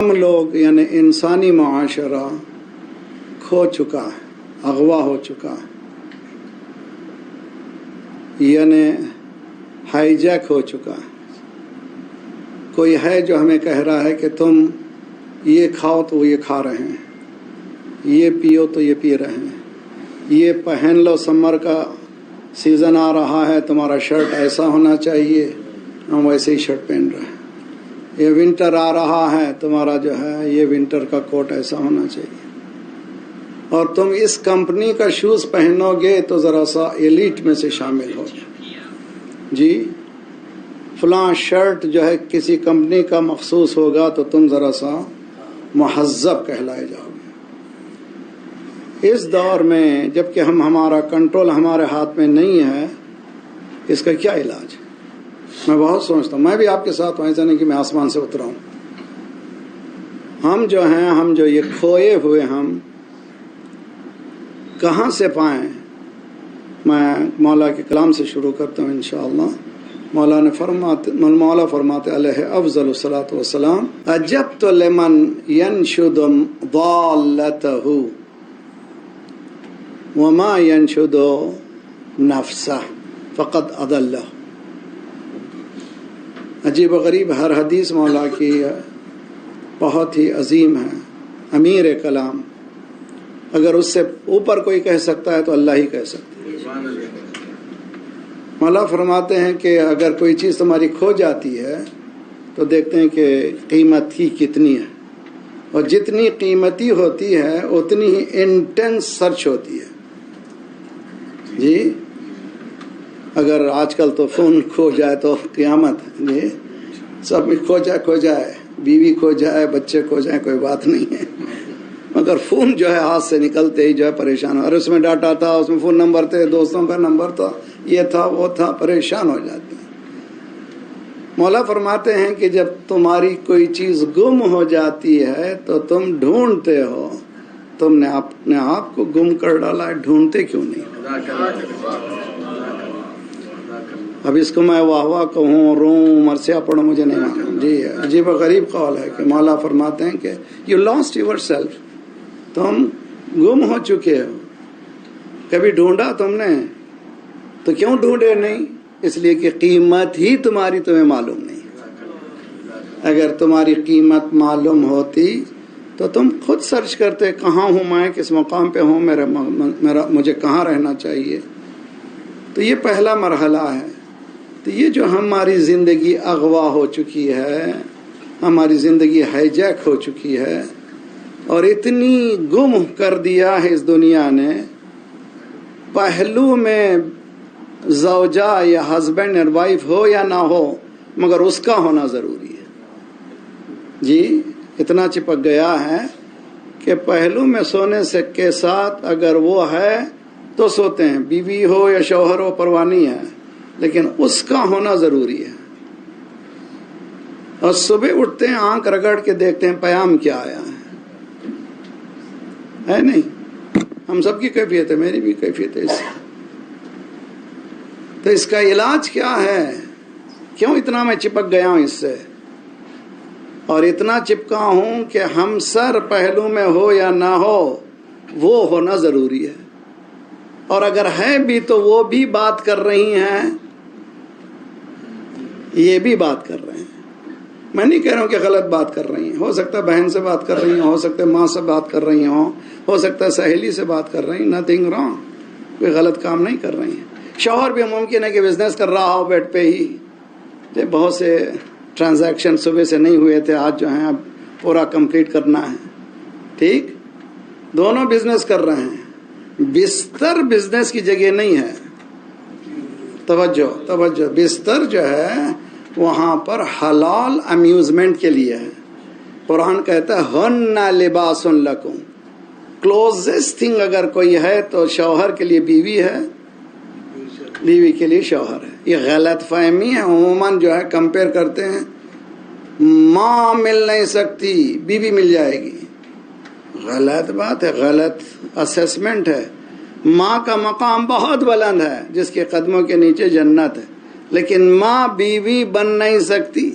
ہم لوگ یعنی انسانی معاشرہ کھو چکا ہے، اغوا ہو چکا ہے، یعنی ہائی جیک ہو چکا ہے۔ کوئی ہے جو ہمیں کہہ رہا ہے کہ تم یہ کھاؤ تو وہ یہ کھا رہے ہیں، یہ پیو تو یہ پی رہے ہیں، یہ پہن لو، سمر کا سیزن آ رہا ہے، تمہارا شرٹ ایسا ہونا چاہیے، ہم ویسے ہی شرٹ پہن رہے ہیں۔ یہ ونٹر آ رہا ہے، تمہارا جو ہے یہ ونٹر کا کوٹ ایسا ہونا چاہیے، اور تم اس کمپنی کا شوز پہنو گے تو ذرا سا ایلیٹ میں سے شامل ہو جی، فلاں شرٹ جو ہے کسی کمپنی کا مخصوص ہوگا تو تم ذرا سا مہذب کہلائے جاؤ گے۔ اس دور میں جب کہ ہمارا کنٹرول ہمارے ہاتھ میں نہیں ہے، اس کا کیا علاج ہے؟ میں بہت سوچتا ہوں، میں بھی آپ کے ساتھ ہوں، ایسا نہیں کہ میں آسمان سے اترا ہوں۔ ہم جو ہیں، ہم جو یہ کھوئے ہوئے ہم کہاں سے پائیں؟ میں مولا کے کلام سے شروع کرتا ہوں انشاءاللہ۔ مولا فرماتے علیہ افضل الصلاۃ والسلام، عجبت لمن ینشد ضالتہ وما ینشد نفسہ فقد اضلہ۔ عجیب و غریب ہر حدیث مولا کی بہت ہی عظیم ہے، امیر کلام۔ اگر اس سے اوپر کوئی کہہ سکتا ہے تو اللہ ہی کہہ سکتا ہے۔ مولا فرماتے ہیں کہ اگر کوئی چیز تمہاری کھو جاتی ہے تو دیکھتے ہیں کہ قیمت کی کتنی ہے، اور جتنی قیمتی ہوتی ہے اتنی ہی انٹینس سرچ ہوتی ہے جی۔ اگر آج کل تو فون کھو جائے تو قیامت ہے جی، سب کھو جائے، بیوی کھو جائے، بچے کھو جائیں، کوئی بات نہیں ہے، مگر فون جو ہے ہاتھ سے نکلتے ہی جو ہے پریشان ہو، اور اس میں ڈاٹا تھا، اس میں فون نمبر تھے، دوستوں کا نمبر تھا، یہ تھا وہ تھا، پریشان ہو جاتے ہیں۔ مولا فرماتے ہیں کہ جب تمہاری کوئی چیز گم ہو جاتی ہے تو تم ڈھونڈتے ہو، تم نے اپنے آپ کو گم کر ڈالا ہے، ڈھونڈتے کیوں نہیں؟ اب اس کو میں واہ واہ کہوں، روں، مرثیہ پڑھوں، مجھے نہیں معلوم جی۔ عجیب و غریب قول ہے کہ مولا فرماتے ہیں کہ یو لاسٹ یور سیلف، تم گم ہو چکے ہو۔ کبھی ڈھونڈا تم نے تو کیوں ڈھونڈے نہیں؟ اس لیے کہ قیمت ہی تمہاری تمہیں معلوم نہیں۔ اگر تمہاری قیمت معلوم ہوتی تو تم خود سرچ کرتے، کہاں ہوں میں، کس مقام پہ ہوں، مجھے کہاں رہنا چاہیے۔ تو یہ پہلا مرحلہ ہے۔ تو یہ جو ہماری زندگی اغوا ہو چکی ہے، ہماری زندگی ہائی جیک ہو چکی ہے، اور اتنی گم کر دیا ہے اس دنیا نے، پہلو میں زوجہ یا ہسبینڈ اینڈ وائف ہو یا نہ ہو، مگر اس کا ہونا ضروری ہے جی۔ اتنا چپک گیا ہے کہ پہلو میں سونے سے کے ساتھ اگر وہ ہے تو سوتے ہیں، بیوی ہو یا شوہر ہو پرواہ نہیں ہے، لیکن اس کا ہونا ضروری ہے۔ اور صبح اٹھتے ہیں، آنکھ رگڑ کے دیکھتے ہیں پیام کیا آیا ہے نہیں؟ ہم سب کی کیفیت ہے، میری بھی کیفیت ہے اس سے۔ تو اس کا علاج کیا ہے؟ کیوں اتنا میں چپک گیا ہوں اس سے، اور اتنا چپکا ہوں کہ ہم سر پہلو میں ہو یا نہ ہو، وہ ہونا ضروری ہے۔ اور اگر ہے بھی تو وہ بھی بات کر رہی ہیں، یہ بھی بات کر رہے ہیں۔ میں نہیں کہہ رہا ہوں کہ غلط بات کر رہی ہیں، ہو سکتا ہے بہن سے بات کر رہی ہیں، ہو سکتا ہے ماں سے بات کر رہی ہوں، ہو سکتا ہے سہیلی سے بات کر رہی ہیں، نتھنگ رانگ، کوئی غلط کام نہیں کر رہی ہیں۔ شوہر بھی ممکن ہے کہ بزنس کر رہا ہو بیڈ پہ ہی، بہت سے ٹرانزیکشن صبح سے نہیں ہوئے تھے، آج جو ہیں اب پورا کمپلیٹ کرنا ہے، ٹھیک، دونوں بزنس کر رہے ہیں۔ بستر بزنس کی جگہ نہیں ہے، توجہ، بستر جو ہے وہاں پر حلال امیوزمنٹ کے لیے ہے۔ قرآن کہتا ہے ہن لباس لکم، کلوزسٹ تھنگ اگر کوئی ہے تو شوہر کے لیے بیوی ہے، بیوی کے لیے شوہر ہے۔ یہ غلط فہمی ہے، عموماً جو ہے کمپیئر کرتے ہیں، ماں مل نہیں سکتی، بیوی مل جائے گی۔ غلط بات ہے، غلط اسیسمنٹ ہے۔ ماں کا مقام بہت بلند ہے، جس کے قدموں کے نیچے جنت ہے، لیکن ماں بیوی بن نہیں سکتی۔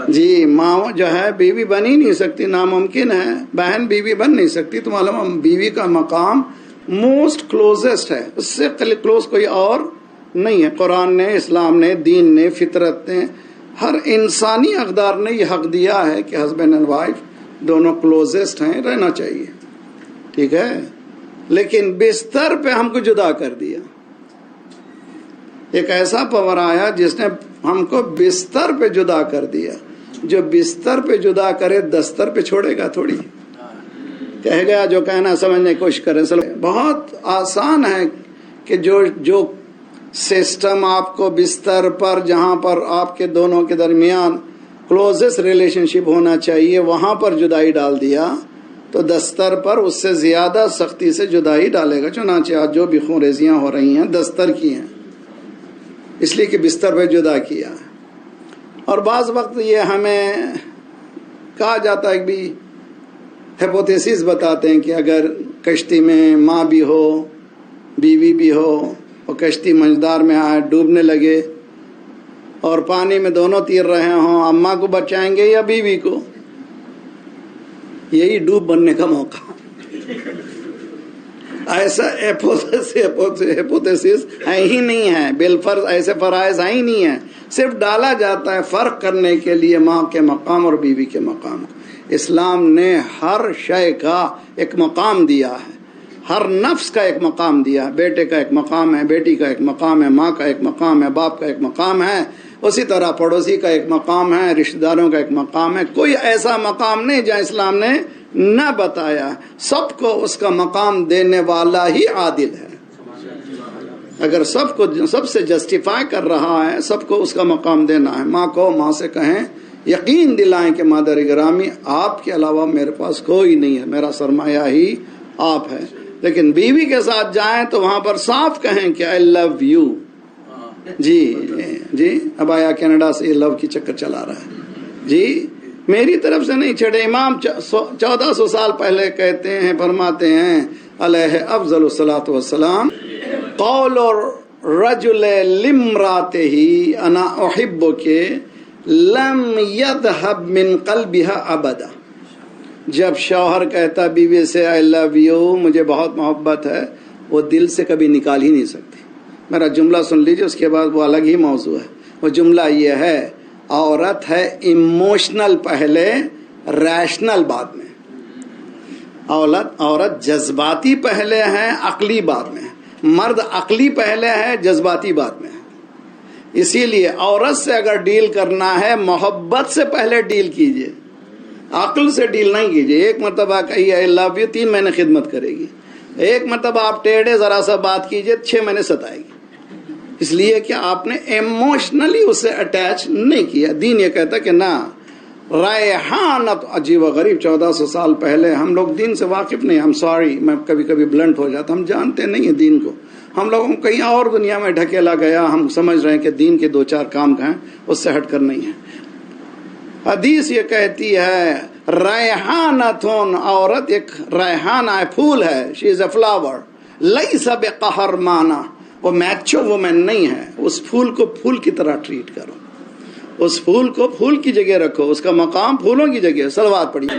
جی ماں جو ہے بیوی بن ہی نہیں سکتی، ناممکن ہے، بہن بیوی بن نہیں سکتی. تو معلوم بیوی کا مقام موسٹ کلوزسٹ ہے، اس سے کلوز کوئی اور نہیں ہے. قرآن نے، اسلام نے، دین نے، فطرت نے، ہر انسانی اقدار نے یہ حق دیا ہے کہ ہسبینڈ اینڈ وائف دونوں کلوزسٹ ہیں، رہنا چاہیے. ٹھیک ہے، لیکن بستر پہ ہم کو جدا کر دیا. ایک ایسا پاور آیا جس نے ہم کو بستر پہ جدا کر دیا. جو بستر پہ جدا کرے دستر پہ چھوڑے گا تھوڑی. کہے گا جو کہنا سمجھنے کی کوشش کرے. بہت آسان ہے کہ جو سسٹم آپ کو بستر پر، جہاں پر آپ کے دونوں کے درمیان کلوزسٹ ریلیشن شپ ہونا چاہیے، وہاں پر جدائی ڈال دیا، تو دستر پر اس سے زیادہ سختی سے جدائی ڈالے گا. چنانچہ آج جو بھی خونریزیاں ہو رہی ہیں دستر کی ہیں، اس لیے کہ بستر پہ جدا کیا. اور بعض وقت یہ ہمیں کہا جاتا ہے کہ بھی ہیپوتھیسس بتاتے ہیں کہ اگر کشتی میں ماں بھی ہو، بیوی بھی ہو، اور کشتی منجدار میں آئے، ڈوبنے لگے، اور پانی میں دونوں تیر رہے ہوں، اماں کو بچائیں گے یا بیوی کو؟ یہی ڈوب بننے کا موقع. ایسا ہیپوتھیسس ہے ہی نہیں ہے، بالفرض ایسے فرائض ہیں ہی نہیں ہیں. صرف ڈالا جاتا ہے فرق کرنے کے لیے ماں کے مقام اور بیوی کے مقام کو. اسلام نے ہر شے کا ایک مقام دیا ہے، ہر نفس کا ایک مقام دیا ہے. بیٹے کا ایک مقام ہے، بیٹی کا ایک مقام ہے، ماں کا ایک مقام ہے، باپ کا ایک مقام ہے. اسی طرح پڑوسی کا ایک مقام ہے، رشتہ داروں کا ایک مقام ہے. کوئی ایسا مقام نہیں جہاں اسلام نے نہ بتایا. سب کو اس کا مقام دینے والا ہی عادل ہے. اگر سب سے جسٹیفائی کر رہا ہے، سب کو اس کا مقام دینا ہے. ماں کو ماں سے کہیں، یقین دلائیں کہ مادر گرامی آپ کے علاوہ میرے پاس کوئی نہیں ہے، میرا سرمایہ ہی آپ ہے. لیکن بیوی کے ساتھ جائیں تو وہاں پر صاف کہیں کہ آئی لو یو. جی اب آیا کینیڈا سے یہ لو کی چکر چلا رہا ہے. جی میری طرف سے نہیں چھڑے. امام 1400 سال پہلے کہتے ہیں، فرماتے ہیں علیہ افضل الصلاۃ والسلام، قول رجل لامرأته انا احبک لم يذهب من قلبها ابدا. جب شوہر کہتا بیوی سے آئی لو یو، مجھے بہت محبت ہے، وہ دل سے کبھی نکال ہی نہیں سکتی. میرا جملہ سن لیجیے، اس کے بعد وہ الگ ہی موضوع ہے. وہ جملہ یہ ہے، عورت ہے ایموشنل پہلے، ریشنل بعد میں. عورت جذباتی پہلے ہے، عقلی بعد میں. مرد عقلی پہلے ہے، جذباتی بعد میں. اسی لیے عورت سے اگر ڈیل کرنا ہے، محبت سے پہلے ڈیل کیجیے، عقل سے ڈیل نہیں کیجیے. ایک مرتبہ کہیے آئی لو یو، 3 مہینے خدمت کرے گی. ایک مرتبہ آپ ٹیڑھے ذرا سا بات کیجیے، 6 مہینے ستائے گی. اس لیے کہ آپ نے ایموشنلی اسے اٹیچ نہیں کیا. دین یہ کہتا کہ نہ، ریحانت. عجیب و غریب، 1400 سال پہلے. ہم لوگ دین سے واقف نہیں. ہم سوری، میں کبھی کبھی بلنٹ ہو جاتا، ہم جانتے نہیں ہیں دین کو. ہم لوگوں کو کہیں اور دنیا میں ڈھکیلا گیا. ہم سمجھ رہے ہیں کہ دین کے 2-4 کام ہیں، اس سے ہٹ کر نہیں ہے. حدیث یہ کہتی ہے ریحانتون، عورت ایک ریحانہ ہے، پھول ہے. شی از اے فلاور. لیس بقہرمانہ، وہ میچو وومن نہیں ہے. اس پھول کو پھول کی طرح ٹریٹ کرو، اس پھول کو پھول کی جگہ رکھو، اس کا مقام پھولوں کی جگہ. صلوات پڑھیے.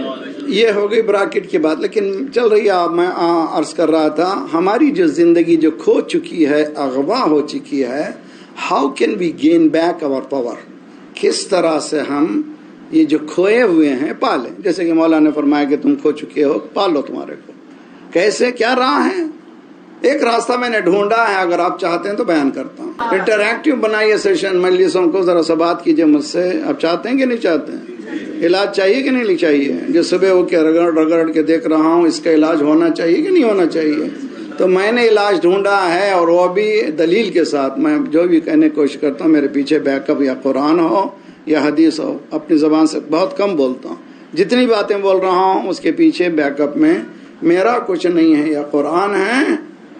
یہ ہو گئی براکٹ کی بات. لیکن چل رہی ہے، میں عرض کر رہا تھا، ہماری جو زندگی جو کھو چکی ہے، اغوا ہو چکی ہے، how can we gain back our power? کس طرح سے ہم یہ جو کھوئے ہوئے ہیں پالیں؟ جیسے کہ مولا نے فرمایا کہ تم کھو چکے ہو، پالو تمہارے کو. کیسے، کیا راہ ہے؟ ایک راستہ میں نے ڈھونڈا ہے، اگر آپ چاہتے ہیں تو بیان کرتا ہوں. انٹریکٹیو بنائیے سیشن، مجلسوں کو ذرا سا بات کیجیے مجھ سے. آپ چاہتے ہیں کہ نہیں چاہتے ہیں؟ علاج چاہیے کہ نہیں چاہیے؟ جو صبح ہو کے رگڑ کے دیکھ رہا ہوں، اس کا علاج ہونا چاہیے کہ نہیں ہونا چاہیے؟ تو میں نے علاج ڈھونڈا ہے، اور وہ بھی دلیل کے ساتھ. میں جو بھی کہنے کی کوشش کرتا ہوں، میرے پیچھے بیک اپ یا قرآن ہو یا حدیث ہو. اپنی زبان سے بہت کم بولتا ہوں. جتنی باتیں بول رہا ہوں اس کے پیچھے بیک اپ میں میرا کچھ نہیں ہے، یا قرآن ہے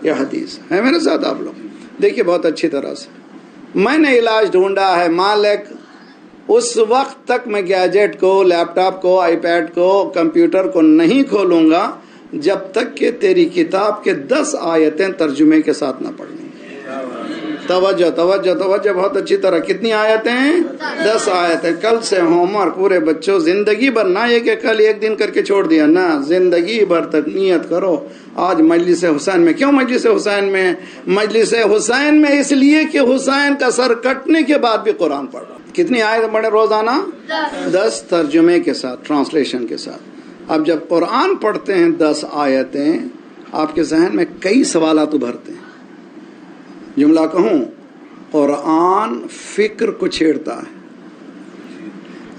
یا حدیث ہے. میرے ساتھ آپ لوگ دیکھیے بہت اچھی طرح سے. میں نے علاج ڈھونڈا ہے مالک. اس وقت تک میں گیجٹ کو، لیپ ٹاپ کو، آئی پیڈ کو، کمپیوٹر کو نہیں کھولوں گا جب تک کہ تیری کتاب کے 10 آیتیں ترجمے کے ساتھ نہ پڑھ لیں. توجہ توجہ توجہ بہت اچھی طرح. کتنی آیتیں؟ 10 آیتیں. کل سے ہوم ورک پورے بچوں زندگی بھر، نہ یہ کہ کل ایک دن کر کے چھوڑ دیا، نہ زندگی بھر تک نیت کرو. آج مجلس حسین میں، کیوں مجلس حسین میں؟ مجلس حسین میں اس لیے کہ حسین کا سر کٹنے کے بعد بھی قرآن پڑھو. کتنی آیتیں پڑھیں روزانہ؟ 10 ترجمے کے ساتھ، ٹرانسلیشن کے ساتھ. اب جب قرآن پڑھتے ہیں 10 آیتیں، آپ کے ذہن میں کئی سوالات ابھرتے ہیں. جملہ کہوں، قرآن فکر کو چھیڑتا ہے.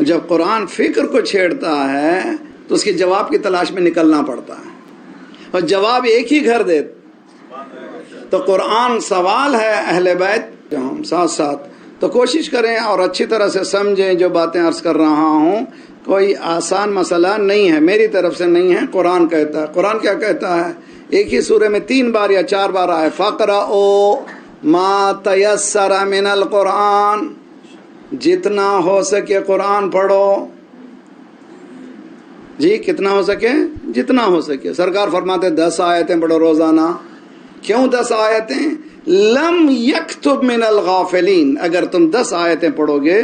جب قرآن فکر کو چھیڑتا ہے تو اس کے جواب کی تلاش میں نکلنا پڑتا ہے، اور جواب ایک ہی گھر دے. تو قرآن سوال ہے اہل بیت ہم ساتھ ساتھ. تو کوشش کریں اور اچھی طرح سے سمجھیں جو باتیں عرض کر رہا ہوں. کوئی آسان مسئلہ نہیں ہے، میری طرف سے نہیں ہے، قرآن کہتا ہے. قرآن کیا کہتا ہے؟ ایک ہی سورے میں 3 بار یا 4 بار آئے، فَقْرَؤُوا مَا تَيَسَّرَ مِنَ الْقُرْآنِ، جتنا ہو سکے قرآن پڑھو. جی کتنا ہو سکے؟ جتنا ہو سکے. سرکار فرماتے 10 آیتیں پڑھو روزانہ. کیوں 10 آیتیں؟ لم یکتب من الغافلین، اگر تم 10 آیتیں پڑھو گے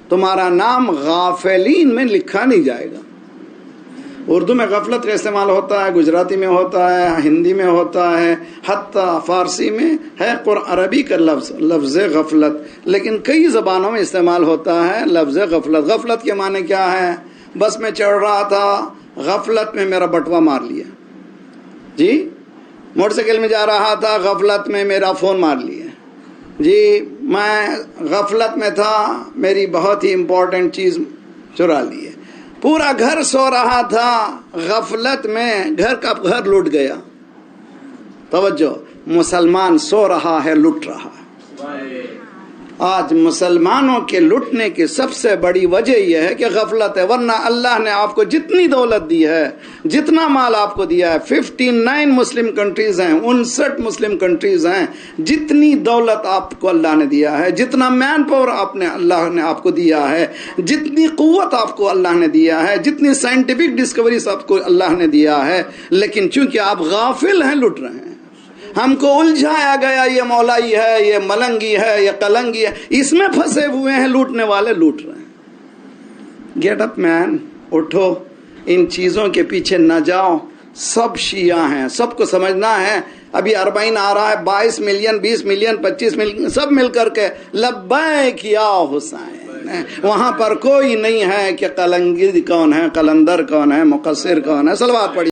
تمہارا نام غافلین میں لکھا نہیں جائے گا. اردو میں غفلت کا استعمال ہوتا ہے، گجراتی میں ہوتا ہے، ہندی میں ہوتا ہے، حتیٰ فارسی میں ہے عربی کا لفظ غفلت، لیکن کئی زبانوں میں استعمال ہوتا ہے لفظ غفلت. غفلت کے معنی کیا ہے؟ بس میں چڑھ رہا تھا، غفلت میں میرا بٹوا مار لیا. جی موٹر سائیکل میں جا رہا تھا، غفلت میں میرا فون مار لیا. جی میں غفلت میں تھا، میری بہت ہی امپورٹنٹ چیز چرا لی ہے. پورا گھر سو رہا تھا، غفلت میں گھر کا گھر لٹ گیا. توجہ، مسلمان سو رہا ہے، لٹ رہا ہے. آج مسلمانوں کے لٹنے کی سب سے بڑی وجہ یہ ہے کہ غفلت ہے. ورنہ اللہ نے آپ کو جتنی دولت دی ہے، جتنا مال آپ کو دیا ہے، 59 مسلم کنٹریز ہیں، 59 مسلم کنٹریز ہیں، جتنی دولت آپ کو اللہ نے دیا ہے، جتنا مین پاور اللہ نے آپ کو دیا ہے، جتنی قوت آپ کو اللہ نے دیا ہے، جتنی سائنٹیفک ڈسکوریز آپ کو اللہ نے دیا ہے، لیکن چونکہ آپ غافل ہیں، لٹ رہے ہیں. ہم کو الجھایا گیا، یہ مولائی ہے، یہ ملنگی ہے، یہ قلنگی ہے، اس میں پھنسے ہوئے ہیں. لوٹنے والے لوٹ رہے ہیں. گیٹ اپ مین، اٹھو، ان چیزوں کے پیچھے نہ جاؤ. سب شیعہ ہیں، سب کو سمجھنا ہے. ابھی 40 آ رہا ہے، 22 ملین 20 ملین 25 ملین سب مل کر کے لبیک یا حسین. وہاں پر کوئی نہیں ہے کہ قلنگی کون ہے، قلندر کون ہے، مقصر کون ہے. صلوات پڑھی.